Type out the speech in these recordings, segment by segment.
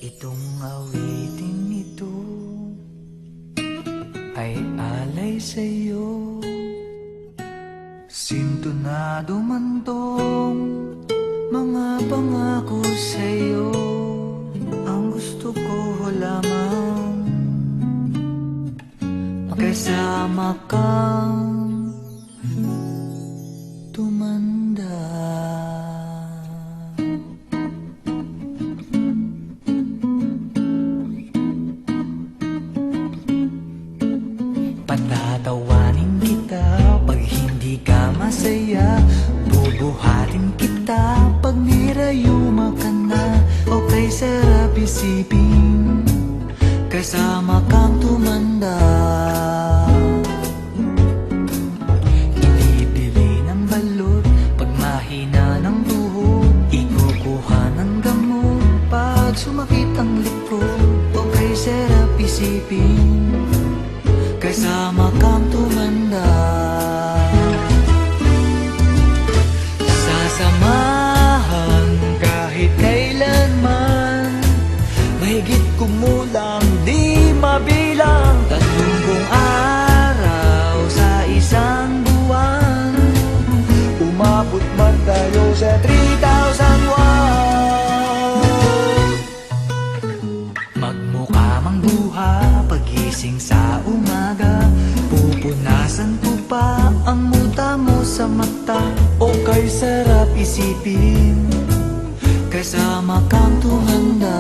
Itong awiting ito ay alay sa'yo. Sintonado man tong mga pangako sa'yo. Ang gusto ko lamang makasama kang tumanda. Patatawanin kita pag hindi ka masaya. Bubuhatin kita pag nirayuma ka na. Okay, sarap isipin kasama kang tumanda. Ibibili ng balot pag mahina ng tuhod. Ikukuha ng gamot pag sumakit ang likod. Okay, sarap isipin kasama kang tumanda. Sasamahan kahit kailanman, mahigit kumulang di mabilang. 30 araw sa isang buwan, umabot man tayo sa 3,000 magmukha mang buha pagising sa umaga. Pupunasan ko pa ang muta mo sa mata. O kay sarap isipin kasama kang tumanda.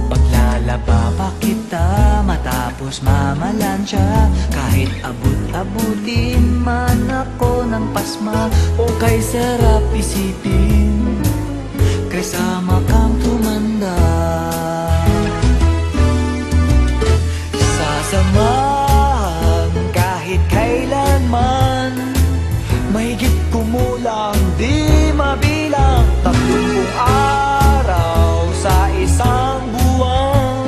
Paglalaba pa kita matapos mamalansya. Kahit abut-abutin man ako ng pasma. O kay sarap isipin kasama kang tumanda. Sasamahan kahit kailanman, mahigit kumulang di mabilang. 30 araw sa isang buwan,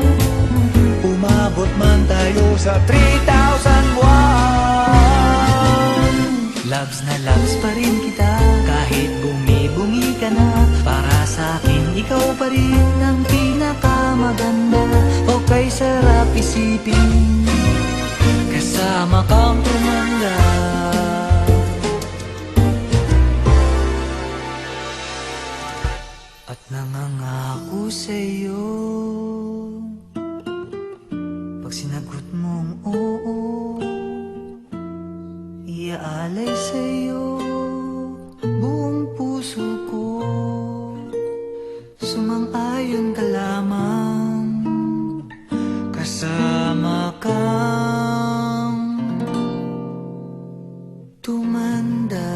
umabot man tayo sa 3,000 buwan. Loves na loves pa rin kita kahit bumi-bungi ka na. Para sa'kin ikaw pa rin ang pinakamaganda. O kay sarap isipin kasama kang tumanda. At nangangako sa'yo pag sinagot mong oo, iaalay sa'yo buong puso ko. Sumang-ayon ka lamang kasama kang tumanda.